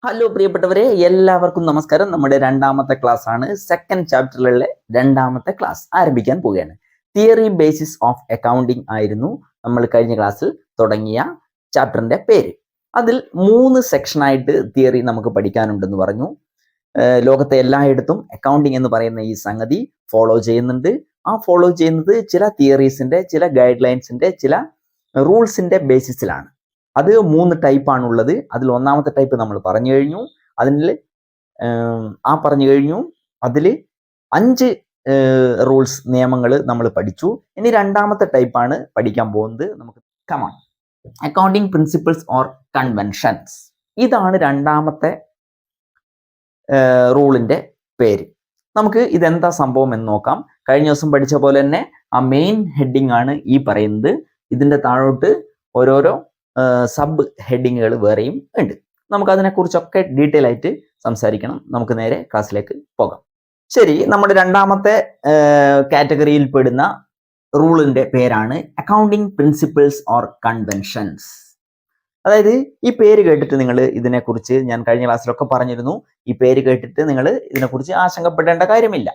Hello പ്രിയപ്പെട്ടവരെ, എല്ലാവർക്കും നമസ്കാരം. നമ്മുടെ രണ്ടാമത്തെ ക്ലാസ് ആണ്. സെക്കൻഡ് ചാപ്റ്ററിലെ രണ്ടാമത്തെ ക്ലാസ് ആരംഭിക്കാൻ പോവുകയാണ്. തിയറി ബേസിസ് ഓഫ് അക്കൗണ്ടിങ് ആയിരുന്നു നമ്മൾ കഴിഞ്ഞ ക്ലാസ്സിൽ തുടങ്ങിയ ചാപ്റ്ററിന്റെ പേര്. അതിൽ 3 സെക്ഷനായിട്ട് തിയറി നമുക്ക് പഠിക്കാനുണ്ടെന്ന് പറഞ്ഞു. ലോകത്തെ എല്ലായിടത്തും അക്കൗണ്ടിങ് എന്ന് പറയുന്ന ഈ സംഗതി ഫോളോ ചെയ്യുന്നുണ്ട്. ആ ഫോളോ ചെയ്യുന്നത് ചില തിയറീസിന്റെ, ചില ഗൈഡ് ലൈൻസിന്റെ, ചില റൂൾസിന്റെ ബേസിസിലാണ്. അത് 3 ടൈപ്പാണുള്ളത്. അതിൽ ഒന്നാമത്തെ ടൈപ്പ് നമ്മൾ പറഞ്ഞു കഴിഞ്ഞു. അതിൽ 5 റൂൾസ്, നിയമങ്ങൾ നമ്മൾ പഠിച്ചു. ഇനി രണ്ടാമത്തെ ടൈപ്പാണ് പഠിക്കാൻ പോകുന്നത്. നമുക്ക് come on, accounting principles or conventions. ഇതാണ് രണ്ടാമത്തെ റൂളിന്റെ പേര്. നമുക്ക് ഇതെന്താ സംഭവം എന്ന് നോക്കാം. കഴിഞ്ഞ ദിവസം പഠിച്ച പോലെ തന്നെ ആ മെയിൻ ഹെഡിങ് ആണ് ഈ പറയുന്നത്. ഇതിന്റെ താഴോട്ട് ഓരോരോ സബ് ഹെഡിങ്ങുകൾ വേറെയും ഉണ്ട്. നമുക്ക് അതിനെക്കുറിച്ചൊക്കെ ഡീറ്റെയിൽ ആയിട്ട് സംസാരിക്കണം. നമുക്ക് നേരെ ക്ലാസ്സിലേക്ക് പോകാം. ശരി, നമ്മുടെ രണ്ടാമത്തെ കാറ്റഗറിയിൽ പെടുന്ന റൂളിന്റെ പേരാണ് അക്കൗണ്ടിങ് പ്രിൻസിപ്പിൾസ് ഓർ കൺവെൻഷൻസ്. അതായത് ഈ പേര് കേട്ടിട്ട് നിങ്ങൾ ഇതിനെക്കുറിച്ച്, ഞാൻ കഴിഞ്ഞ ക്ലാസ്സിലൊക്കെ പറഞ്ഞിരുന്നു, ഈ പേര് കേട്ടിട്ട് നിങ്ങൾ ഇതിനെക്കുറിച്ച് ആശങ്കപ്പെടേണ്ട കാര്യമില്ല.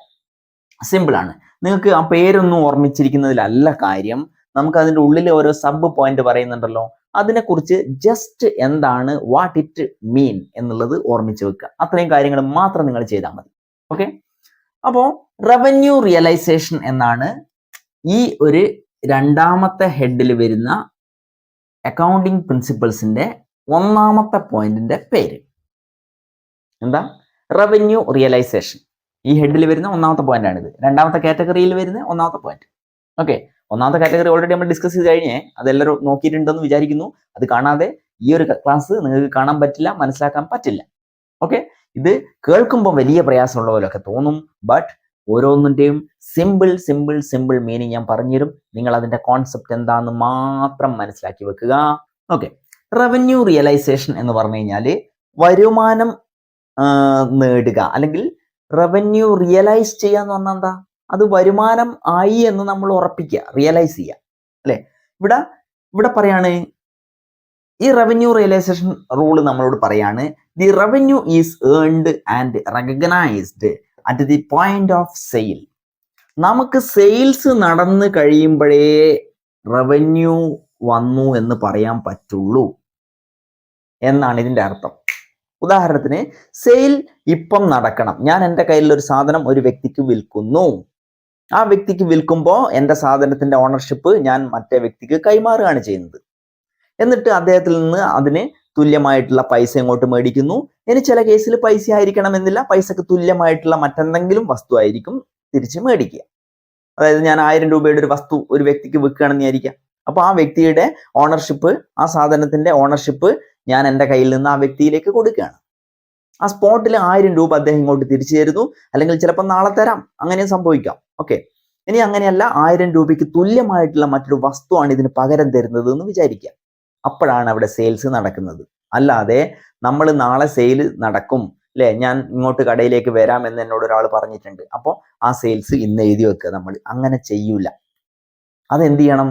സിമ്പിൾ ആണ്. നിങ്ങൾക്ക് ആ പേരൊന്നും ഓർമ്മിച്ചിരിക്കുന്നതിലല്ല കാര്യം. നമുക്ക് അതിൻ്റെ ഉള്ളിൽ ഓരോ സബ് പോയിന്റ് പറയുന്നുണ്ടല്ലോ, അതിനെക്കുറിച്ച് ജസ്റ്റ് എന്താണ്, വാട്ട് ഇറ്റ് മീൻ എന്നുള്ളത് ഓർമ്മിച്ച് വെക്കുക. അത്രയും കാര്യങ്ങൾ മാത്രം നിങ്ങൾ ചെയ്താൽ മതി. ഓക്കെ. അപ്പോൾ റവന്യൂ റിയലൈസേഷൻ എന്നാണ് ഈ ഒരു രണ്ടാമത്തെ ഹെഡിൽ വരുന്ന അക്കൗണ്ടിങ് പ്രിൻസിപ്പിൾസിന്റെ ഒന്നാമത്തെ പോയിന്റിന്റെ പേര്. എന്താ? Revenue realisation. ഈ ഹെഡിൽ വരുന്ന ഒന്നാമത്തെ പോയിന്റ് ആണിത്. രണ്ടാമത്തെ കാറ്റഗറിയിൽ വരുന്ന ഒന്നാമത്തെ പോയിന്റ്. ഓക്കെ. ഒന്നാമത്തെ കാറ്റഗറി ഓൾറെഡി നമ്മൾ ഡിസ്കസ് ചെയ്ത് കഴിഞ്ഞേ, അതെല്ലാവരും നോക്കിയിട്ടുണ്ടെന്ന് വിചാരിക്കുന്നു. അത് കാണാതെ ഈ ഒരു ക്ലാസ് നിങ്ങൾക്ക് കാണാൻ പറ്റില്ല, മനസ്സിലാക്കാൻ പറ്റില്ല. ഓക്കെ. ഇത് കേൾക്കുമ്പോൾ വലിയ പ്രയാസമുള്ള പോലെയൊക്കെ തോന്നും. ബട്ട് ഓരോന്നിൻ്റെയും സിമ്പിൾ സിമ്പിൾ സിമ്പിൾ മീനിങ് ഞാൻ പറഞ്ഞുതരും. നിങ്ങൾ അതിന്റെ കോൺസെപ്റ്റ് എന്താണെന്ന് മാത്രം മനസ്സിലാക്കി വെക്കുക. ഓക്കെ. റവന്യൂ റിയലൈസേഷൻ എന്ന് പറഞ്ഞു കഴിഞ്ഞാൽ വരുമാനം നേടുക, അല്ലെങ്കിൽ റവന്യൂ റിയലൈസ് ചെയ്യുക എന്ന് പറഞ്ഞാൽ എന്താ? അത് വരുമാനം ആയി എന്ന് നമ്മൾ ഉറപ്പിക്കുക, റിയലൈസ് ചെയ്യുക, അല്ലെ? ഇവിടെ പറയാണ്, ഈ റവന്യൂ റിയലൈസേഷൻ റൂള് നമ്മളോട് പറയാണ്, the revenue is earned and recognised at the point of sale. നമുക്ക് സെയിൽസ് നടന്നു കഴിയുമ്പോഴേ റവന്യൂ വന്നു എന്ന് പറയാൻ പറ്റുള്ളൂ എന്നാണ് ഇതിന്റെ അർത്ഥം. ഉദാഹരണത്തിന്, സെയിൽ ഇപ്പം നടക്കണം. ഞാൻ എൻ്റെ കയ്യിലുള്ള ഒരു സാധനം ഒരു വ്യക്തിക്ക് വിൽക്കുന്നു. ആ വ്യക്തിക്ക് വിൽക്കുമ്പോൾ എൻ്റെ സാധനത്തിന്റെ ഓണർഷിപ്പ് ഞാൻ മറ്റേ വ്യക്തിക്ക് കൈമാറുകയാണ് ചെയ്യുന്നത്. എന്നിട്ട് അദ്ദേഹത്തിൽ നിന്ന് അതിന് തുല്യമായിട്ടുള്ള പൈസ ഇങ്ങോട്ട് മേടിക്കുന്നു. ഇനി ചില കേസിൽ പൈസ ആയിരിക്കണമെന്നില്ല, പൈസക്ക് തുല്യമായിട്ടുള്ള മറ്റെന്തെങ്കിലും വസ്തു ആയിരിക്കും തിരിച്ച് മേടിക്കുക. അതായത് ഞാൻ 1000 രൂപയുടെ ഒരു വസ്തു ഒരു വ്യക്തിക്ക് വിൽക്കുകയാണെന്ന് വിചാരിക്കുക. അപ്പൊ ആ വ്യക്തിയുടെ ഓണർഷിപ്പ്, ആ സാധനത്തിന്റെ ഓണർഷിപ്പ് ഞാൻ എൻ്റെ കയ്യിൽ നിന്ന് ആ വ്യക്തിയിലേക്ക് കൊടുക്കുകയാണ്. ആ സ്പോട്ടിൽ 1000 രൂപ അദ്ദേഹം ഇങ്ങോട്ട് തിരിച്ചു തരുന്നു, അല്ലെങ്കിൽ ചിലപ്പോൾ നാളെ തരാം, അങ്ങനെ സംഭവിക്കാം. ഓക്കെ. ഇനി അങ്ങനെയല്ല, 1000 രൂപയ്ക്ക് തുല്യമായിട്ടുള്ള മറ്റൊരു വസ്തുവാണ് ഇതിന് പകരം തരുന്നത് എന്ന് വിചാരിക്കുക. അപ്പോഴാണ് അവിടെ സെയിൽസ് നടക്കുന്നത്. അല്ലാതെ നമ്മൾ നാളെ സെയിൽ നടക്കും, അല്ലെ, ഞാൻ ഇങ്ങോട്ട് കടയിലേക്ക് വരാം എന്ന് എന്നോട് ഒരാൾ പറഞ്ഞിട്ടുണ്ട്, അപ്പോൾ ആ സെയിൽസ് ഇന്ന് എഴുതി വെക്കുക. നമ്മൾ അങ്ങനെ ചെയ്യൂല. അതെന്ത് ചെയ്യണം?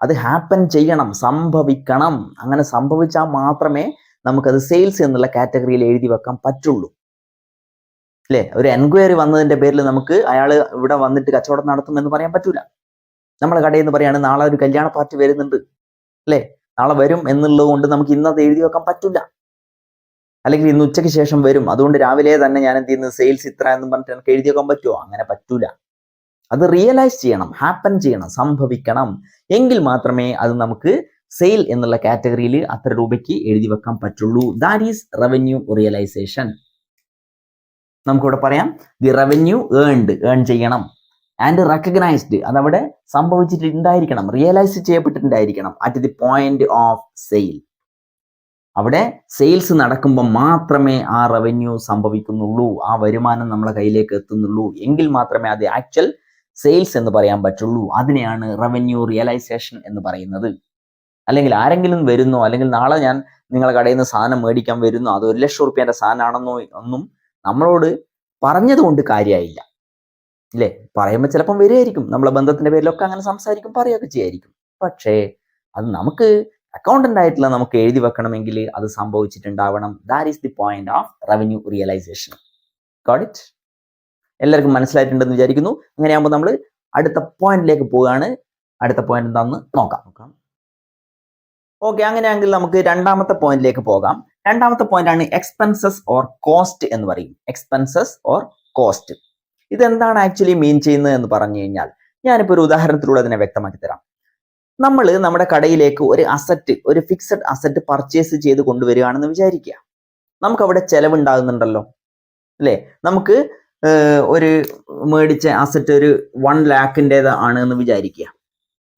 അത് ഹാപ്പൻ ചെയ്യണം, സംഭവിക്കണം. അങ്ങനെ സംഭവിച്ചാൽ മാത്രമേ നമുക്കത് സെയിൽസ് എന്നുള്ള കാറ്റഗറിയിൽ എഴുതി വെക്കാൻ പറ്റുള്ളൂ, അല്ലെ? ഒരു എൻക്വയറി വന്നതിന്റെ പേരിൽ നമുക്ക് അയാൾ ഇവിടെ വന്നിട്ട് കച്ചവടം നടത്തും എന്ന് പറയാൻ പറ്റൂല. നമ്മളെ കടയിൽ നിന്ന് പറയാണ്, നാളെ ഒരു കല്യാണ പാർട്ടി വരുന്നുണ്ട്, അല്ലെ, നാളെ വരും എന്നുള്ളത് കൊണ്ട് നമുക്ക് ഇന്നത് എഴുതി വെക്കാൻ പറ്റില്ല. അല്ലെങ്കിൽ ഇന്ന് ഉച്ചയ്ക്ക് ശേഷം വരും, അതുകൊണ്ട് രാവിലെ തന്നെ ഞാൻ എന്ത് ചെയ്യുന്നത്, സെയിൽസ് ഇത്ര എന്ന് പറഞ്ഞിട്ട് എനിക്ക് എഴുതി വെക്കാൻ പറ്റുമോ? അങ്ങനെ പറ്റൂല. അത് റിയലൈസ് ചെയ്യണം, ഹാപ്പൻ ചെയ്യണം, സംഭവിക്കണം. എങ്കിൽ മാത്രമേ അത് നമുക്ക് സെയിൽ എന്നുള്ള കാറ്റഗറിയിൽ അത്ര രൂപയ്ക്ക് എഴുതി വെക്കാൻ പറ്റുള്ളൂ. That is revenue realisation. നമുക്കിവിടെ പറയാം, ദി റവന്യൂ ഏൺഡ്, ഏൺ ചെയ്യണം, ആൻഡ് റെക്കഗ്നൈസ്ഡ്, അതവിടെ സംഭവിച്ചിട്ടുണ്ടായിരിക്കണം, റിയലൈസ് ചെയ്യപ്പെട്ടിട്ടുണ്ടായിരിക്കണം, at the point of sale. അവിടെ സെയിൽസ് നടക്കുമ്പോൾ മാത്രമേ ആ റവന്യൂ സംഭവിക്കുന്നുള്ളൂ, ആ വരുമാനം നമ്മളെ കയ്യിലേക്ക് എത്തുന്നുള്ളൂ. എങ്കിൽ മാത്രമേ അത് ആക്ച്വൽ സെയിൽസ് എന്ന് പറയാൻ പറ്റുള്ളൂ. അതിനെയാണ് റവന്യൂ റിയലൈസേഷൻ എന്ന് പറയുന്നത്. അല്ലെങ്കിൽ ആരെങ്കിലും വരുന്നോ, അല്ലെങ്കിൽ നാളെ ഞാൻ നിങ്ങളെ കടയിൽ നിന്ന് സാധനം മേടിക്കാൻ വരുന്നു, അത് 1 ലക്ഷം റുപ്യേന്റെ സാധനമാണെന്നോ ഒന്നും നമ്മളോട് പറഞ്ഞത് കൊണ്ട് കാര്യമായില്ല, അല്ലേ? പറയുമ്പോൾ ചിലപ്പം വരികയായിരിക്കും, നമ്മളെ ബന്ധത്തിന്റെ പേരിലൊക്കെ അങ്ങനെ സംസാരിക്കും, പറയുകയൊക്കെ ചെയ്യായിരിക്കും. പക്ഷേ അത് നമുക്ക് അക്കൗണ്ടന്റ് ആയിട്ടുള്ള നമുക്ക് എഴുതി വെക്കണമെങ്കിൽ അത് സംഭവിച്ചിട്ടുണ്ടാവണം. That is the point of revenue realisation. Got it? എല്ലാവർക്കും മനസ്സിലായിട്ടുണ്ടെന്ന് വിചാരിക്കുന്നു. അങ്ങനെയാകുമ്പോൾ നമ്മൾ അടുത്ത പോയിന്റിലേക്ക് പോവുകയാണ്. അടുത്ത പോയിന്റ് എന്താണെന്ന് നോക്കാം. ഓക്കെ, അങ്ങനെയാണെങ്കിൽ നമുക്ക് രണ്ടാമത്തെ പോയിന്റിലേക്ക് പോകാം. രണ്ടാമത്തെ പോയിന്റ് ആണ് എക്സ്പെൻസസ് ഓർ കോസ്റ്റ് എന്ന് പറയും. Expenses or cost. ഇതെന്താണ് ആക്ച്വലി മീൻ ചെയ്യുന്നത് എന്ന് പറഞ്ഞു കഴിഞ്ഞാൽ, ഞാനിപ്പോൾ ഒരു ഉദാഹരണത്തിലൂടെ അതിനെ വ്യക്തമാക്കി തരാം. നമ്മൾ നമ്മുടെ കടയിലേക്ക് ഒരു അസറ്റ്, ഒരു ഫിക്സഡ് അസറ്റ് പർച്ചേസ് ചെയ്ത് കൊണ്ടുവരികയാണെന്ന് വിചാരിക്കുക. നമുക്ക് അവിടെ ചെലവുണ്ടാകുന്നുണ്ടല്ലോ അല്ലേ? നമുക്ക് ഒരു മേടിച്ച അസറ്റ് ഒരു 1 lakhിൻ്റെത് ആണ് എന്ന് വിചാരിക്കുക.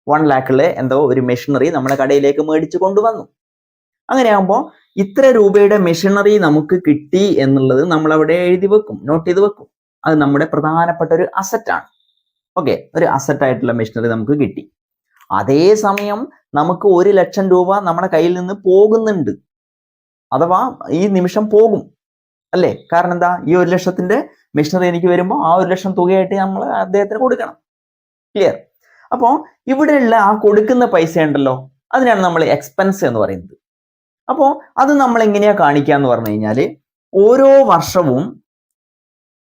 1 lakhിലെ എന്തോ ഒരു മെഷീനറി നമ്മുടെ കടയിലേക്ക് മേടിച്ച് കൊണ്ടുവന്നു. അങ്ങനെയാകുമ്പോൾ ഇത്ര രൂപയുടെ മെഷീനറി നമുക്ക് കിട്ടി എന്നുള്ളത് നമ്മൾ അവിടെ എഴുതി വെക്കും, നോട്ട് ചെയ്ത് വെക്കും. അത് നമ്മുടെ പ്രധാനപ്പെട്ട ഒരു അസറ്റാണ്. ഓക്കെ, ഒരു അസറ്റായിട്ടുള്ള മെഷീനറി നമുക്ക് കിട്ടി. അതേസമയം നമുക്ക് 1 ലക്ഷം രൂപ നമ്മുടെ കയ്യിൽ നിന്ന് പോകുന്നുണ്ട്, അഥവാ ഈ നിമിഷം പോകും അല്ലേ? കാരണം എന്താ, ഈ 1 ലക്ഷത്തിന്റെ മെഷീനറി എനിക്ക് വരുമ്പോൾ ആ 1 ലക്ഷം തുകയായിട്ട് നമ്മൾ അദ്ദേഹത്തിന് കൊടുക്കണം. ക്ലിയർ? അപ്പോൾ ഇവിടെയുള്ള ആ കൊടുക്കുന്ന പൈസ ഉണ്ടല്ലോ, അതിനാണ് നമ്മൾ എക്സ്പെൻസ് എന്ന് പറയുന്നത്. അപ്പോൾ അത് നമ്മൾ എങ്ങനെയാ കാണിക്കുക എന്ന് പറഞ്ഞു കഴിഞ്ഞാൽ, ഓരോ വർഷവും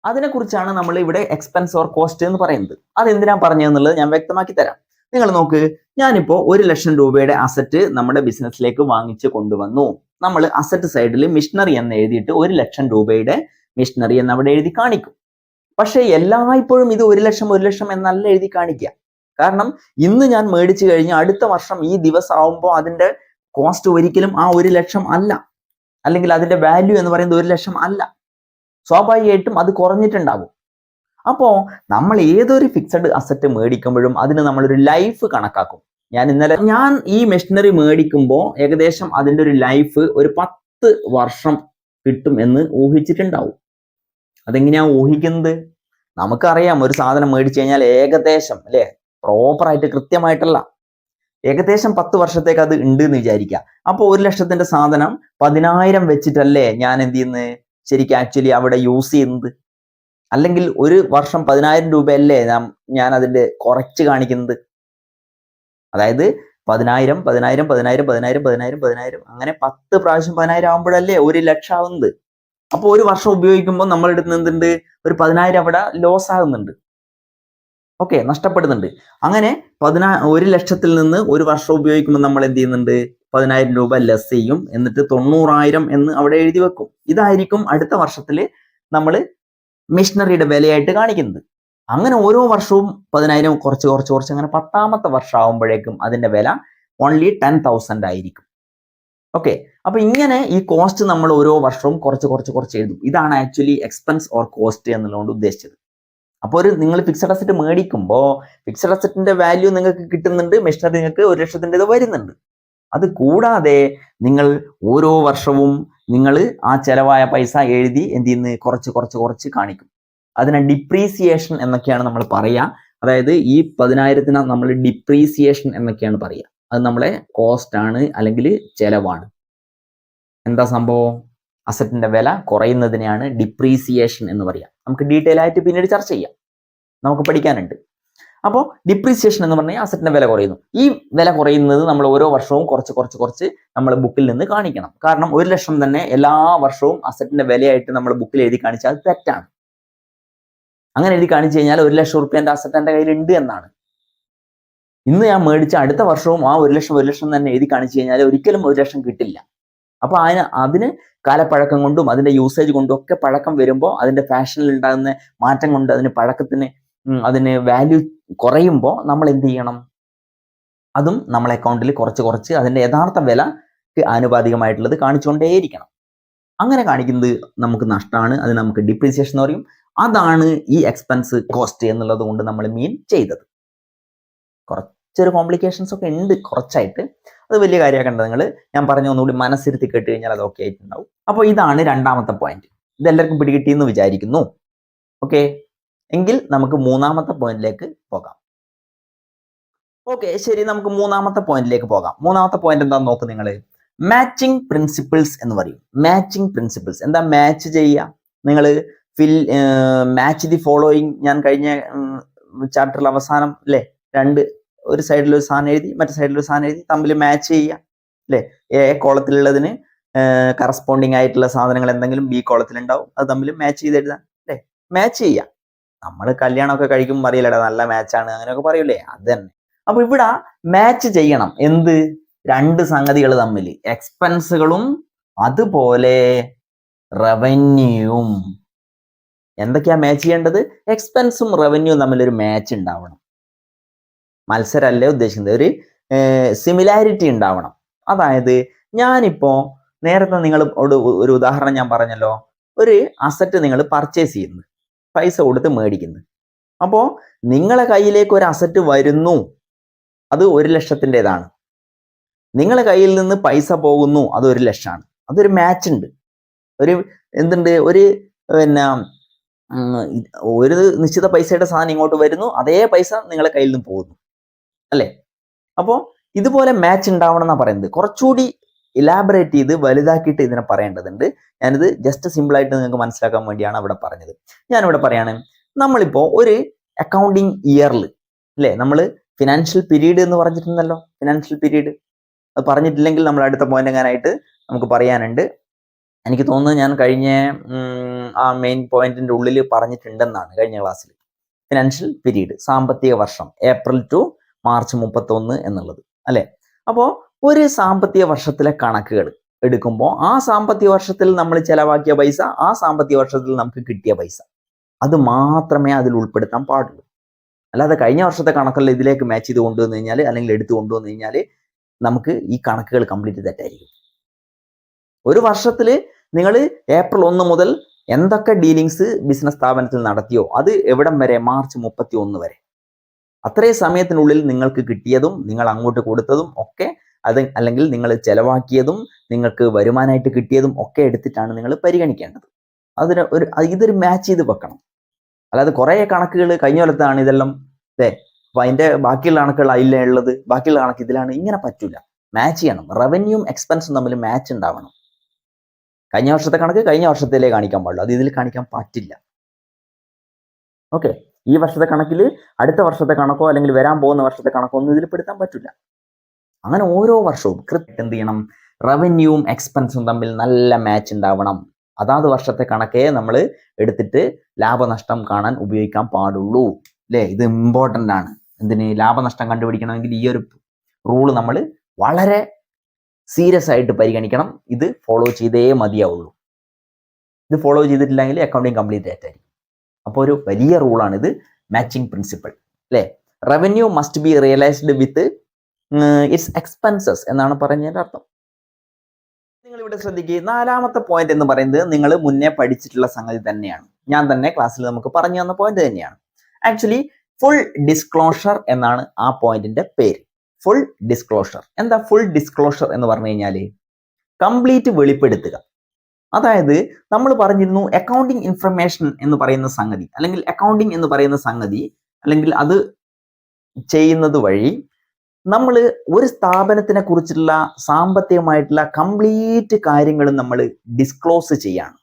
അതിനെക്കുറിച്ചാണ് നമ്മൾ ഇവിടെ എക്സ്പെൻസ് ഓർ കോസ്റ്റ് എന്ന് പറയുന്നത്. അതെന്തിനാ പറഞ്ഞതെന്നുള്ളത് ഞാൻ വ്യക്തമാക്കി തരാം. നിങ്ങൾ നോക്ക്, ഞാനിപ്പോൾ 1 ലക്ഷം രൂപയുടെ അസറ്റ് നമ്മുടെ ബിസിനസ്സിലേക്ക് വാങ്ങിച്ച് കൊണ്ടുവന്നു. നമ്മൾ അസറ്റ് സൈഡിൽ മിഷനറി എന്ന് എഴുതിയിട്ട് 1 ലക്ഷം രൂപയുടെ മിഷനറി എന്ന് അവിടെ എഴുതി കാണിക്കും. പക്ഷേ എല്ലായ്പ്പോഴും ഇത് 1 ലക്ഷം എന്നല്ല എഴുതി കാണിക്കുക. കാരണം ഇന്ന് ഞാൻ മേടിച്ചു കഴിഞ്ഞ് അടുത്ത വർഷം ഈ ദിവസം ആവുമ്പോൾ അതിന്റെ കോസ്റ്റ് ഒരിക്കലും ആ 1 ലക്ഷം അല്ല, അല്ലെങ്കിൽ അതിന്റെ വാല്യൂ എന്ന് പറയുന്നത് 1 ലക്ഷം അല്ല. സ്വാഭാവികമായിട്ടും അത് കുറഞ്ഞിട്ടുണ്ടാകും. അപ്പോൾ നമ്മൾ ഏതൊരു ഫിക്സഡ് അസറ്റ് മേടിക്കുമ്പോഴും അതിന് നമ്മളൊരു ലൈഫ് കണക്കാക്കും. ഞാൻ ഈ മെഷീനറി മേടിക്കുമ്പോൾ ഏകദേശം അതിന്റെ ഒരു ലൈഫ് ഒരു 10 വർഷം കിട്ടും എന്ന് ഊഹിച്ചിട്ടുണ്ടാവും. അതെങ്ങനെയാ ഊഹിക്കുന്നത്? നമുക്കറിയാം, ഒരു സാധനം മേടിച്ചു കഴിഞ്ഞാൽ ഏകദേശം അല്ലെ, പ്രോപ്പറായിട്ട് കൃത്യമായിട്ടല്ല, ഏകദേശം 10 വർഷത്തേക്ക് അത് ഉണ്ട് എന്ന് വിചാരിക്കുക. അപ്പോൾ 1 ലക്ഷത്തിന്റെ സാധനം 10,000 വെച്ചിട്ടല്ലേ ഞാൻ എന്ത് ചെയ്യുന്നത്, ശരിക്കും ആക്ച്വലി അവിടെ യൂസ് ചെയ്യുന്നത്? അല്ലെങ്കിൽ ഒരു വർഷം 10,000 രൂപയല്ലേ ഞാൻ അതിന്റെ കുറച്ച് കാണിക്കുന്നത്? അതായത് 10,000 അങ്ങനെ 10 പ്രാവശ്യം 10,000 ആകുമ്പോഴല്ലേ 1 ലക്ഷം ആവുന്നത്. അപ്പോൾ ഒരു വർഷം ഉപയോഗിക്കുമ്പോൾ നമ്മൾ എടുക്കുന്ന എന്തുണ്ട്, ഒരു 10,000 അവിടെ ലോസ് ആകുന്നുണ്ട്. ഓക്കെ, നഷ്ടപ്പെടുന്നുണ്ട്. അങ്ങനെ 1 ലക്ഷത്തിൽ നിന്ന് ഒരു വർഷം ഉപയോഗിക്കുമ്പോൾ നമ്മൾ എന്ത് ചെയ്യുന്നുണ്ട്, 10,000 രൂപ ലെസ് ചെയ്യും. എന്നിട്ട് 90,000 എന്ന് അവിടെ എഴുതി വെക്കും. ഇതായിരിക്കും അടുത്ത വർഷത്തിൽ നമ്മൾ മെഷീനറിയുടെ വിലയായിട്ട് കാണിക്കുന്നത്. അങ്ങനെ ഓരോ വർഷവും 10,000 കുറച്ച് അങ്ങനെ 10ാമത്തെ വർഷം ആകുമ്പോഴേക്കും അതിന്റെ വില ഓൺലി 10,000 ആയിരിക്കും. ഓക്കെ, അപ്പൊ ഇങ്ങനെ ഈ കോസ്റ്റ് നമ്മൾ ഓരോ വർഷവും കുറച്ച് എഴുതും. ഇതാണ് ആക്ച്വലി എക്സ്പെൻസ് ഓർ കോസ്റ്റ് എന്നുള്ളതുകൊണ്ട് ഉദ്ദേശിച്ചത്. അപ്പോൾ നിങ്ങൾ ഫിക്സഡ് അസറ്റ് മേടിക്കുമ്പോൾ ഫിക്സഡ് അസറ്റിന്റെ വാല്യൂ നിങ്ങൾക്ക് കിട്ടുന്നുണ്ട്, മെഷീനറി നിങ്ങൾക്ക് 1 ലക്ഷത്തിൻ്റെത് വരുന്നുണ്ട്. അത് കൂടാതെ നിങ്ങൾ ഓരോ വർഷവും നിങ്ങൾ ആ ചെലവായ പൈസ എഴുതി എന്ത് ചെയ്യുന്നു, കുറച്ച് കാണിക്കും. അതിനെ ഡിപ്രീസിയേഷൻ എന്നൊക്കെയാണ് നമ്മൾ പറയുക. അതായത് ഈ 10,000 നമ്മൾ ഡിപ്രീസിയേഷൻ എന്നൊക്കെയാണ് പറയുക. അത് നമ്മളെ കോസ്റ്റ് ആണ് അല്ലെങ്കിൽ ചെലവാണ്. എന്താ സംഭവം? അസറ്റിന്റെ വില കുറയുന്നതിനെയാണ് ഡിപ്രീസിയേഷൻ എന്ന് പറയുക. നമുക്ക് ഡീറ്റെയിൽ ആയിട്ട് പിന്നീട് ചർച്ച ചെയ്യാം, നമുക്ക് പഠിക്കാനുണ്ട്. അപ്പോൾ ഡിപ്രീസിയേഷൻ എന്ന് പറഞ്ഞാൽ അസറ്റിന്റെ വില കുറയുന്നു. ഈ വില കുറയുന്നത് നമ്മൾ ഓരോ വർഷവും കുറച്ച് നമ്മൾ ബുക്കിൽ നിന്ന് കാണിക്കണം. കാരണം 1 ലക്ഷം തന്നെ എല്ലാ വർഷവും അസറ്റിന്റെ വിലയായിട്ട് നമ്മൾ ബുക്കിൽ എഴുതി കാണിച്ചാൽ അത് തെറ്റാണ്. അങ്ങനെ എഴുതി കാണിച്ചു കഴിഞ്ഞാൽ 1 ലക്ഷം റുപ്യന്റെ അസറ്റ് എൻ്റെ കയ്യിലുണ്ട് എന്നാണ്. ഇന്ന് ഞാൻ മേടിച്ച അടുത്ത വർഷവും ആ 1 ലക്ഷം തന്നെ എഴുതി കാണിച്ചു കഴിഞ്ഞാൽ ഒരിക്കലും 1 ലക്ഷം കിട്ടില്ല. അപ്പൊ അതിന് കാലപ്പഴക്കം കൊണ്ടും അതിന്റെ യൂസേജ് കൊണ്ടും ഒക്കെ പഴക്കം വരുമ്പോൾ അതിന്റെ ഫാഷനിൽ ഉണ്ടാകുന്ന മാറ്റം കൊണ്ട് അതിന് വാല്യൂ കുറയുമ്പോൾ നമ്മൾ എന്ത് ചെയ്യണം, അതും നമ്മളെ അക്കൗണ്ടിൽ കുറച്ച് അതിന്റെ യഥാർത്ഥ വിലക്ക് ആനുപാതികമായിട്ടുള്ളത് കാണിച്ചുകൊണ്ടേയിരിക്കണം. അങ്ങനെ കാണിക്കുന്നത് നമുക്ക് നഷ്ടമാണ്. അത് നമുക്ക് ഡിപ്രീസിയേഷൻ എന്ന് പറയും. അതാണ് ഈ എക്സ്പെൻസ് കോസ്റ്റ് എന്നുള്ളത് കൊണ്ട് നമ്മൾ മീൻ ചെയ്തത്. കുറച്ചൊരു കോംപ്ലിക്കേഷൻസ് ഒക്കെ ഉണ്ട് കുറച്ചായിട്ട്, അത് വലിയ കാര്യമാക്കേണ്ട. നിങ്ങൾ ഞാൻ പറഞ്ഞ ഒന്നുകൂടി മനസ്സിരുത്തി കേട്ട് കഴിഞ്ഞാൽ അത് ഓക്കെ ആയിട്ടുണ്ടാവും. അപ്പോൾ ഇതാണ് രണ്ടാമത്തെ പോയിന്റ്. ഇതെല്ലാവർക്കും പിടികിട്ടിയെന്ന് വിചാരിക്കുന്നു. ഓക്കെ, എങ്കിൽ നമുക്ക് 3ാമത്തെ പോയിന്റിലേക്ക് പോകാം. ഓക്കെ, ശരി, നമുക്ക് 3ാമത്തെ പോയിന്റിലേക്ക് പോകാം. 3ാമത്തെ പോയിന്റ് എന്താണെന്ന് നോക്ക് നിങ്ങൾ. മാച്ചിങ് പ്രിൻസിപ്പിൾസ് എന്ന് പറയും. മാച്ചിങ് പ്രിൻസിപ്പിൾസ് എന്താ? മാച്ച് ചെയ്യുക. നിങ്ങൾ മാച്ച് ദി ഫോളോയിങ്, ഞാൻ കഴിഞ്ഞ ചാപ്റ്ററിൽ അവസാനം അല്ലേ, ഒരു സൈഡിൽ ഒരു സാധനം എഴുതി മറ്റേ സൈഡിൽ ഒരു സാധനം എഴുതി തമ്മിൽ മാച്ച് ചെയ്യുക അല്ലെ? എ കോളത്തിലുള്ളതിന് കറസ്പോണ്ടിങ് ആയിട്ടുള്ള സാധനങ്ങൾ എന്തെങ്കിലും ബി കോളത്തിലുണ്ടാവും, അത് തമ്മിൽ മാച്ച് ചെയ്ത് എഴുതാം അല്ലെ? മാച്ച് ചെയ്യാം. നമ്മൾ കല്യാണമൊക്കെ കഴിക്കുമ്പോൾ അറിയില്ലടാ നല്ല മാച്ചാണ് അങ്ങനെയൊക്കെ പറയൂലേ, അത് തന്നെ. അപ്പൊ ഇവിടെ മാച്ച് ചെയ്യണം എന്ത്? രണ്ട് സംഗതികൾ തമ്മിൽ, എക്സ്പെൻസുകളും അതുപോലെ റവന്യൂവും. എന്തൊക്കെയാ മാച്ച് ചെയ്യേണ്ടത്? എക്സ്പെൻസും റവന്യൂവും തമ്മിലൊരു മാച്ച് ഉണ്ടാവണം. മത്സരമല്ലേ ഉദ്ദേശിക്കുന്നത്, ഒരു സിമിലാരിറ്റി ഉണ്ടാവണം. അതായത് ഞാനിപ്പോ നേരത്തെ നിങ്ങളോട് ഒരു ഉദാഹരണം ഞാൻ പറഞ്ഞല്ലോ, ഒരു അസറ്റ് നിങ്ങൾ പർച്ചേസ് ചെയ്യുന്നു, പൈസ കൊടുത്ത് മേടിക്കുന്നു. അപ്പോ നിങ്ങളെ കയ്യിലേക്ക് ഒരു അസറ്റ് വരുന്നു, അത് 1,00,000-ൻ്റെതാണ്. നിങ്ങളെ കയ്യിൽ നിന്ന് പൈസ പോകുന്നു, അത് 1,00,000-ആണ്. അതൊരു മാച്ച് ഉണ്ട്. ഒരു എന്തുണ്ട്? ഒരു പിന്നെ ഒരു നിശ്ചിത പൈസയുടെ സാധനം ഇങ്ങോട്ട് വരുന്നു, അതേ പൈസ നിങ്ങളെ കയ്യിൽ നിന്ന് പോകുന്നു അല്ലേ? അപ്പോൾ ഇതുപോലെ മാച്ച് ഉണ്ടാവണം എന്നാണ് പറയുന്നത്. കുറച്ചുകൂടി ഇലാബറേറ്റ് ചെയ്ത് വലുതാക്കിയിട്ട് ഇതിനെ പറയേണ്ടതുണ്ട്. ഞാനിത് ജസ്റ്റ് സിമ്പിൾ ആയിട്ട് നിങ്ങൾക്ക് മനസ്സിലാക്കാൻ വേണ്ടിയാണ് അവിടെ പറഞ്ഞത്. ഞാനിവിടെ പറയാണ്, നമ്മളിപ്പോൾ ഒരു അക്കൗണ്ടിങ് ഇയറിൽ അല്ലേ, നമ്മൾ ഫിനാൻഷ്യൽ പീരീഡ് എന്ന് പറഞ്ഞിട്ടുണ്ടല്ലോ, ഫിനാൻഷ്യൽ പീരീഡ് അത് പറഞ്ഞിട്ടില്ലെങ്കിൽ നമ്മൾ അടുത്ത പോയിന്റ് എങ്ങാനായിട്ട് നമുക്ക് പറയാനുണ്ട്. എനിക്ക് തോന്നുന്നു ഞാൻ കഴിഞ്ഞ ആ മെയിൻ പോയിന്റിന്റെ ഉള്ളിൽ പറഞ്ഞിട്ടുണ്ടെന്നാണ് കഴിഞ്ഞ ക്ലാസ്സിൽ. ഫിനാൻഷ്യൽ പീരീഡ്, സാമ്പത്തിക വർഷം, ഏപ്രിൽ ടു മാർച്ച് 31 എന്നുള്ളത് അല്ലെ? അപ്പോൾ ഒരു സാമ്പത്തിക വർഷത്തിലെ കണക്കുകൾ എടുക്കുമ്പോൾ ആ സാമ്പത്തിക വർഷത്തിൽ നമ്മൾ ചെലവാക്കിയ പൈസ, ആ സാമ്പത്തിക വർഷത്തിൽ നമുക്ക് കിട്ടിയ പൈസ, അത് മാത്രമേ അതിൽ ഉൾപ്പെടുത്താൻ പാടുള്ളൂ. അല്ലാതെ കഴിഞ്ഞ വർഷത്തെ കണക്കെല്ലാം ഇതിലേക്ക് മാച്ച് ചെയ്ത് കൊണ്ടുവന്നു കഴിഞ്ഞാൽ, അല്ലെങ്കിൽ എടുത്തു കൊണ്ടുവന്നു കഴിഞ്ഞാൽ നമുക്ക് ഈ കണക്കുകൾ കംപ്ലീറ്റ് തെറ്റായിരിക്കും. ഒരു വർഷത്തിൽ നിങ്ങൾ ഏപ്രിൽ 1 മുതൽ എന്തൊക്കെ ഡീലിങ്സ് ബിസിനസ് സ്ഥാപനത്തിൽ നടത്തിയോ അത് എവിടം വരെ? മാർച്ച് 31 വരെ. അത്രയും സമയത്തിനുള്ളിൽ നിങ്ങൾക്ക് കിട്ടിയതും നിങ്ങൾ അങ്ങോട്ട് കൊടുത്തതും ഒക്കെ, അത് അല്ലെങ്കിൽ നിങ്ങൾ ചെലവാക്കിയതും നിങ്ങൾക്ക് വരുമാനമായിട്ട് കിട്ടിയതും ഒക്കെ എടുത്തിട്ടാണ് നിങ്ങൾ പരിഗണിക്കേണ്ടത്. ഇതൊരു മാച്ച് ചെയ്ത് വെക്കണം. അല്ലാതെ കുറേ കണക്കുകൾ കഴിഞ്ഞ കൊല്ലത്താണ് ഇതെല്ലാം അല്ലേ, അപ്പൊ അതിന്റെ ബാക്കിയുള്ള കണക്കുകൾ അതിലേ ഉള്ളത്, ബാക്കിയുള്ള കണക്ക് ഇതിലാണ്, ഇങ്ങനെ പറ്റൂല. മാച്ച് ചെയ്യണം. റവന്യൂവും എക്സ്പെൻസും തമ്മിൽ മാച്ച് ഉണ്ടാവണം. കഴിഞ്ഞ വർഷത്തെ കണക്ക് കഴിഞ്ഞ വർഷത്തിലേ കാണിക്കാൻ പാടുള്ളൂ, അത് ഇതിൽ കാണിക്കാൻ പറ്റില്ല. ഓക്കെ, ഈ വർഷത്തെ കണക്കിൽ അടുത്ത വർഷത്തെ കണക്കോ അല്ലെങ്കിൽ വരാൻ പോകുന്ന വർഷത്തെ കണക്കോ ഒന്നും ഇതിൽ പെടുത്താൻ പറ്റില്ല. അങ്ങനെ ഓരോ വർഷവും കൃത്യം എന്ത് ചെയ്യണം? റവന്യൂവും എക്സ്പെൻസും തമ്മിൽ നല്ല മാച്ച് ഉണ്ടാവണം. അതാത് വർഷത്തെ കണക്കേ നമ്മൾ എടുത്തിട്ട് ലാഭനഷ്ടം കാണാൻ ഉപയോഗിക്കാൻ പാടുള്ളൂ അല്ലേ? ഇത് ഇമ്പോർട്ടൻ്റ് ആണ്. എന്തിന്? ലാഭനഷ്ടം കണ്ടുപിടിക്കണമെങ്കിൽ ഈ ഒരു റൂള് നമ്മൾ വളരെ സീരിയസ് ആയിട്ട് പരിഗണിക്കണം. ഇത് ഫോളോ ചെയ്തേ മതിയാവുള്ളൂ. ഇത് ഫോളോ ചെയ്തിട്ടില്ലെങ്കിൽ അക്കൗണ്ടിങ് കംപ്ലീറ്റ് ആയിട്ടായിരിക്കും. അപ്പോൾ ഒരു വലിയ റൂളാണ് ഇത്, മാച്ചിങ് പ്രിൻസിപ്പിൾ അല്ലേ? Revenue must be realised with its expenses എന്നാണ് പറഞ്ഞതിൻ്റെ അർത്ഥം. നിങ്ങൾ ഇവിടെ ശ്രദ്ധിക്കുക, 4ാമത്തെ പോയിന്റ് എന്ന് പറയുന്നത് നിങ്ങൾ മുന്നേ പഠിച്ചിട്ടുള്ള സംഗതി തന്നെയാണ്. ഞാൻ തന്നെ ക്ലാസ്സിൽ നമുക്ക് പറഞ്ഞു തന്ന പോയിന്റ് തന്നെയാണ്. ആക്ച്വലി ഫുൾ ഡിസ്ക്ലോഷർ എന്നാണ് ആ പോയിന്റിന്റെ പേര്. Full disclosure. എന്താ ഫുൾ ഡിസ്ക്ലോഷർ എന്ന് പറഞ്ഞു കഴിഞ്ഞാൽ? കംപ്ലീറ്റ് വെളിപ്പെടുത്തുക. അതായത് നമ്മൾ പറഞ്ഞിരുന്നു അക്കൗണ്ടിങ് ഇൻഫർമേഷൻ എന്ന് പറയുന്ന സംഗതി, അല്ലെങ്കിൽ അക്കൗണ്ടിങ് എന്ന് പറയുന്ന സംഗതി, അല്ലെങ്കിൽ അത് ചെയ്യുന്നത് വഴി നമ്മൾ ഒരു സ്ഥാപനത്തിനെ കുറിച്ചുള്ള സാമ്പത്തികമായിട്ടുള്ള കംപ്ലീറ്റ് കാര്യങ്ങളും നമ്മൾ ഡിസ്ക്ലോസ് ചെയ്യാണ്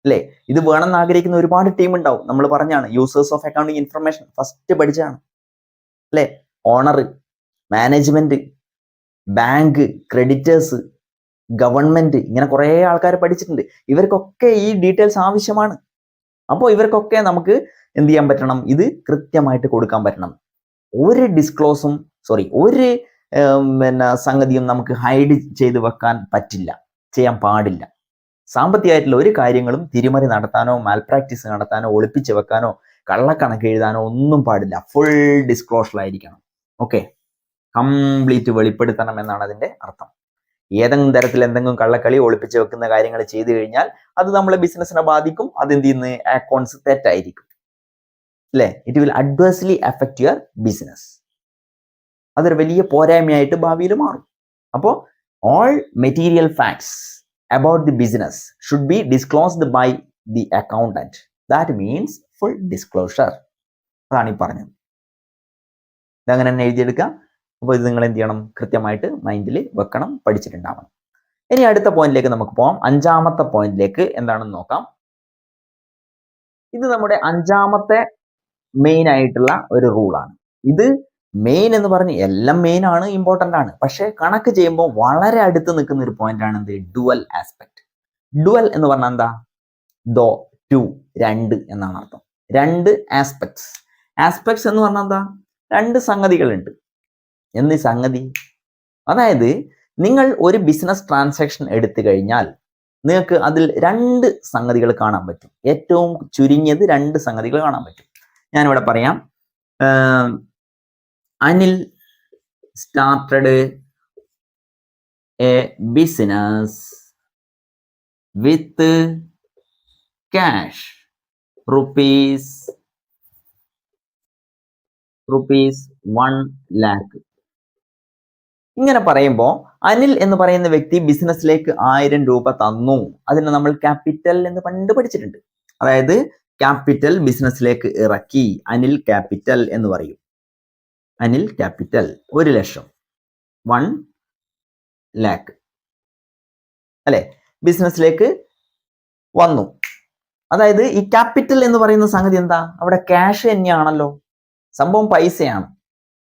അല്ലേ? ഇത് വേണമെന്ന് ആഗ്രഹിക്കുന്ന ഒരുപാട് ടീം ഉണ്ടാവും. നമ്മൾ പറഞ്ഞാണ് users of accounting information first പഠിച്ചാണ് അല്ലേ? Owner, management, bank, creditors, government, ഇങ്ങനെ കുറേ ആൾക്കാർ പഠിച്ചിട്ടുണ്ട്. ഇവർക്കൊക്കെ ഈ ഡീറ്റെയിൽസ് ആവശ്യമാണ്. അപ്പോൾ ഇവർക്കൊക്കെ നമുക്ക് എന്ത് ചെയ്യാൻ പറ്റണം? ഇത് കൃത്യമായിട്ട് കൊടുക്കാൻ പറ്റണം. ഒരു ഡിസ്ക്ലോസും ഒരു സംഗതിയും നമുക്ക് ഹൈഡ് ചെയ്ത് വെക്കാൻ പറ്റില്ല, ചെയ്യാൻ പാടില്ല. സാമ്പത്തികമായിട്ടുള്ള ഒരു കാര്യങ്ങളും തിരിമറി നടത്താനോ മാൽപ്രാക്ടീസ് നടത്താനോ ഒളിപ്പിച്ച് വെക്കാനോ കള്ളക്കണക്ക് എഴുതാനോ ഒന്നും പാടില്ല. ഫുൾ ഡിസ്ക്ലോഷർ ആയിരിക്കണം. ഓക്കെ, കംപ്ലീറ്റ് വെളിപ്പെടുത്തണം എന്നാണ് അതിന്റെ അർത്ഥം. ഏതെങ്കിലും തരത്തിൽ എന്തെങ്കിലും കള്ളക്കളി ഒളിപ്പിച്ച് വെക്കുന്ന കാര്യങ്ങൾ ചെയ്തു കഴിഞ്ഞാൽ അത് നമ്മളെ ബിസിനസ്സിനെ ബാധിക്കും. അത് എന്ത് ചെയ്യുന്ന അക്കൗണ്ട്സ് തെറ്റായിരിക്കും അല്ലേ? It will adversely affect your business. അതൊരു വലിയ പോരായ്മയായിട്ട് ഭാവിയിൽ മാറും. അപ്പോൾ all material facts about the business should be disclosed by the accountant. That means full disclosure. അതാണ് ഈ പറഞ്ഞത്. ഇതങ്ങനെ തന്നെ എഴുതിയെടുക്കാം. അപ്പോൾ ഇത് നിങ്ങൾ എന്ത് ചെയ്യണം? കൃത്യമായിട്ട് മൈൻഡിൽ വെക്കണം, പഠിച്ചിട്ടുണ്ടാവണം. ഇനി അടുത്ത പോയിന്റിലേക്ക് നമുക്ക് പോകാം. 5ാമത്തെ പോയിന്റിലേക്ക് എന്താണെന്ന് നോക്കാം. ഇത് നമ്മുടെ 5ാമത്തെ മെയിൻ ആയിട്ടുള്ള ഒരു റൂളാണ്. ഇത് മെയിൻ എന്ന് പറഞ്ഞ് എല്ലാം മെയിൻ ആണ്, ഇമ്പോർട്ടൻ്റ് ആണ്. പക്ഷെ കണക്ക് ചെയ്യുമ്പോൾ വളരെ അടുത്ത് നിൽക്കുന്ന ഒരു പോയിന്റ് ആണ് എന്ത്? Dual aspect. ഡുവൽ എന്ന് പറഞ്ഞാൽ എന്താ? ദോ, ടു, രണ്ട് എന്നാണ് അർത്ഥം. രണ്ട് ആസ്പെക്ട്സ്. ആസ്പെക്ട്സ് എന്ന് പറഞ്ഞാൽ എന്താ? രണ്ട് സംഗതികളുണ്ട്. എന്ത് സംഗതി? അതായത് നിങ്ങൾ ഒരു ബിസിനസ് ട്രാൻസാക്ഷൻ എടുത്തു കഴിഞ്ഞാൽ നിങ്ങൾക്ക് അതിൽ രണ്ട് സംഗതികൾ കാണാൻ പറ്റും. ഏറ്റവും ചുരുങ്ങിയത് രണ്ട് സംഗതികൾ കാണാൻ പറ്റും. ഞാനിവിടെ പറയാം. Anil started A business with cash rupees 1 lakh. ഇങ്ങനെ പറയുമ്പോൾ അനിൽ എന്ന് പറയുന്ന വ്യക്തി ബിസിനസ്സിലേക്ക് 1000 രൂപ തന്നു. അതിനെ നമ്മൾ ക്യാപിറ്റൽ എന്ന് പണ്ട് പഠിച്ചിട്ടുണ്ട്. അതായത് ക്യാപിറ്റൽ ബിസിനസ്സിലേക്ക് ഇറക്കി. അനിൽ ക്യാപിറ്റൽ എന്ന് പറയും. അനിൽ ക്യാപിറ്റൽ 1 ലക്ഷം, 1 lakh അല്ലെ, ബിസിനസ്സിലേക്ക് വന്നു. അതായത് ഈ ക്യാപിറ്റൽ എന്ന് പറയുന്ന സംഗതി എന്താ? അവിടെ ക്യാഷ് തന്നെയാണല്ലോ, സംഭവം പൈസയാണ്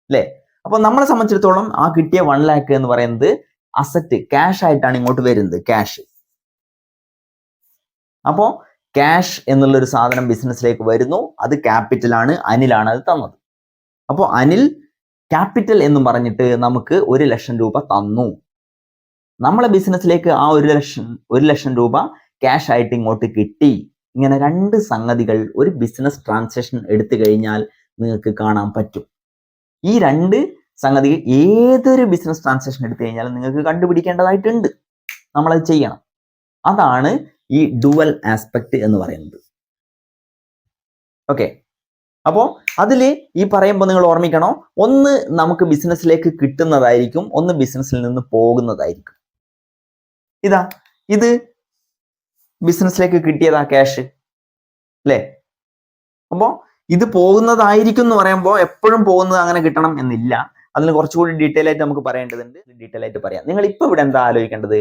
അല്ലെ. അപ്പൊ നമ്മളെ സംബന്ധിച്ചിടത്തോളം ആ കിട്ടിയ 1 lakh എന്ന് പറയുന്നത് അസറ്റ്, ക്യാഷ് ആയിട്ടാണ് ഇങ്ങോട്ട് വരുന്നത്, ക്യാഷ്. അപ്പോ ക്യാഷ് എന്നുള്ളൊരു സാധനം ബിസിനസ്സിലേക്ക് വരുന്നു. അത് ക്യാപിറ്റലാണ്, അനിലാണ് അത് തന്നത്. അപ്പോൾ അനിൽ ക്യാപിറ്റൽ എന്ന് പറഞ്ഞിട്ട് നമുക്ക് 1 ലക്ഷം രൂപ തന്നു. നമ്മളെ ബിസിനസ്സിലേക്ക് ആ 1 ലക്ഷം രൂപ ക്യാഷ് ആയിട്ട് ഇങ്ങോട്ട് കിട്ടി. ഇങ്ങനെ രണ്ട് സംഗതികൾ ഒരു ബിസിനസ് ട്രാൻസാക്ഷൻ എടുത്തു കഴിഞ്ഞാൽ നിങ്ങൾക്ക് കാണാൻ പറ്റും. ഈ രണ്ട് സംഗതികൾ ഏതൊരു ബിസിനസ് ട്രാൻസാക്ഷൻ എടുത്തു കഴിഞ്ഞാൽ നിങ്ങൾക്ക് കണ്ടുപിടിക്കേണ്ടതായിട്ടുണ്ട്. നമ്മളത് ചെയ്യണം. അതാണ് ഈ ഡുവൽ ആസ്പെക്ട് എന്ന് പറയുന്നത്. ഓക്കെ, അപ്പോൾ അതിൽ ഈ പറയുമ്പോൾ നിങ്ങൾ ഓർമ്മിക്കണം, ഒന്ന് നമുക്ക് ബിസിനസ്സിലേക്ക് കിട്ടുന്നതായിരിക്കും, ഒന്ന് ബിസിനസ്സിൽ നിന്ന് പോകുന്നതായിരിക്കും. ഇത് ബിസിനസ്സിലേക്ക് കിട്ടിയതാ ക്യാഷ് അല്ലേ. അപ്പോൾ ഇത് പോകുന്നതായിരിക്കും എന്ന് പറയുമ്പോൾ എപ്പോഴും പോകുന്നത് അങ്ങനെ കിട്ടണം എന്നില്ല. അതിന് കുറച്ചുകൂടി ഡീറ്റെയിൽ ആയിട്ട് നമുക്ക് പറയേണ്ടതുണ്ട്. ഡീറ്റെയിൽ ആയിട്ട് പറയാം. നിങ്ങൾ ഇപ്പൊ ഇവിടെ എന്താ ആലോചിക്കേണ്ടത്?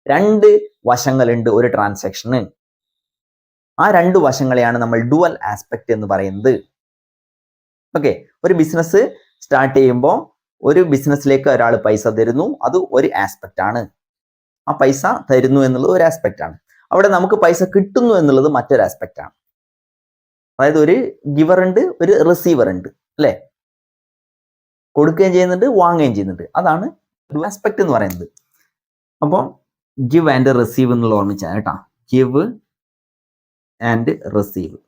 രണ്ട് വശങ്ങളുണ്ട് ഒരു ട്രാൻസാക്ഷന്. ആ രണ്ട് വശങ്ങളെയാണ് നമ്മൾ ഡുവൽ ആസ്പെക്ട് എന്ന് പറയുന്നത്. ഓക്കെ, ഒരു ബിസിനസ് സ്റ്റാർട്ട് ചെയ്യുമ്പോൾ ഒരു ബിസിനസ്സിലേക്ക് ഒരാൾ പൈസ തരുന്നു, അത് ഒരു ആസ്പെക്ട് ആണ്. ആ പൈസ തരുന്നു എന്നുള്ളത് ഒരു ആസ്പെക്ട് ആണ്. അവിടെ നമുക്ക് പൈസ കിട്ടുന്നു എന്നുള്ളത് മറ്റൊരു ആസ്പെക്ട് ആണ്. അതായത് ഒരു ഗിവർ ഉണ്ട്, ഒരു റിസീവർ ഉണ്ട് അല്ലെ. കൊടുക്കുകയും ചെയ്യുന്നുണ്ട്, വാങ്ങുകയും ചെയ്യുന്നുണ്ട്. അതാണ് ഒരു ആസ്പെക്ട് എന്ന് പറയുന്നത്. അപ്പോൾ ഗിവ് ആൻഡ് റിസീവ് എന്നുള്ള ഓർമ്മിച്ചാൽ കേട്ടോ. ഗിവ് ആൻഡ് റിസീവ്,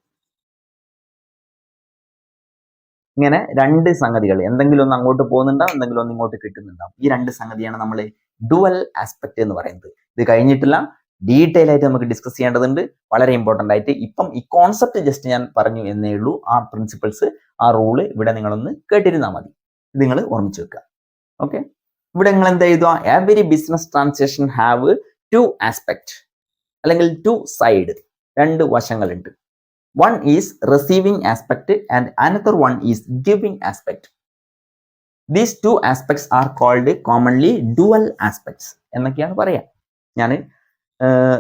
ഇങ്ങനെ രണ്ട് സംഗതികൾ, എന്തെങ്കിലും ഒന്ന് അങ്ങോട്ട് പോകുന്നുണ്ടാവും, എന്തെങ്കിലും ഒന്ന് ഇങ്ങോട്ട് കിട്ടുന്നുണ്ടാവും. ഈ രണ്ട് സംഗതിയാണ് നമ്മൾ ഡുവൽ ആസ്പെക്ട് എന്ന് പറയുന്നത്. ഇത് കഴിഞ്ഞിട്ടില്ല, ഡീറ്റെയിൽ ആയിട്ട് നമുക്ക് ഡിസ്കസ് ചെയ്യേണ്ടതുണ്ട്, വളരെ ഇമ്പോർട്ടൻ്റ് ആയിട്ട്. ഇപ്പം ഈ കോൺസെപ്റ്റ് ജസ്റ്റ് ഞാൻ പറഞ്ഞു എന്നേ ഉള്ളൂ. ആ പ്രിൻസിപ്പിൾസ്, ആ റൂള് ഇവിടെ നിങ്ങളൊന്ന് കേട്ടിരുന്നാൽ മതി. ഇത് നിങ്ങൾ ഓർമ്മിച്ച് വെക്കുക. ഓക്കെ, ഇവിടെ നിങ്ങൾ എന്താ എഴുതുക? Every business transaction have two aspect അല്ലെങ്കിൽ ടു സൈഡ്, രണ്ട് വശങ്ങളുണ്ട്. One is receiving aspect and another one is giving aspect. These two aspects are called commonly dual aspects എന്നൊക്കെയാണ് പറയാം.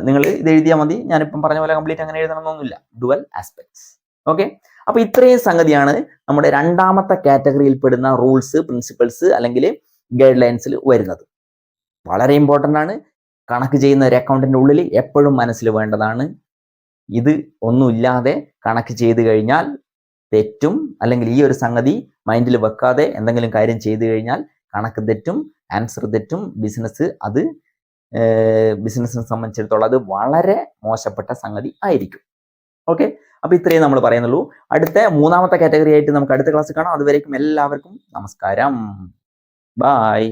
നിങ്ങൾ ഇത് എഴുതിയാൽ മതി. ഞാനിപ്പം പറഞ്ഞ പോലെ കംപ്ലീറ്റ് അങ്ങനെ എഴുതണമെന്നൊന്നുമില്ല. Dual aspects. ഓക്കെ, അപ്പൊ ഇത്രയും സംഗതിയാണ് നമ്മുടെ രണ്ടാമത്തെ കാറ്റഗറിയിൽ പെടുന്ന റൂൾസ്, പ്രിൻസിപ്പിൾസ് അല്ലെങ്കിൽ ഗൈഡ് ലൈൻസിൽ വരുന്നത്. വളരെ ഇമ്പോർട്ടൻ്റ് ആണ്. കണക്ക് ചെയ്യുന്ന ഒരു അക്കൗണ്ടിന്റെ ഉള്ളിൽ എപ്പോഴും മനസ്സിൽ വേണ്ടതാണ്. ഇത് ഒന്നുമില്ലാതെ കണക്ക് ചെയ്ത് കഴിഞ്ഞാൽ തെറ്റും, അല്ലെങ്കിൽ ഈ ഒരു സംഗതി മൈൻഡിൽ വെക്കാതെ എന്തെങ്കിലും കാര്യം ചെയ്തു കഴിഞ്ഞാൽ കണക്ക് തെറ്റും, ആൻസർ തെറ്റും. ബിസിനസ്സിനെ സംബന്ധിച്ചിടത്തോളം അത് വളരെ മോശപ്പെട്ട സംഗതി ആയിരിക്കും. ഓക്കെ, അപ്പൊ ഇത്രയും നമ്മൾ പറയുന്നുള്ളൂ. അടുത്ത മൂന്നാമത്തെ കാറ്റഗറി ആയിട്ട് നമുക്ക് അടുത്ത ക്ലാസ് കാണാം. അതുവരേക്കും എല്ലാവർക്കും നമസ്കാരം. ബൈ.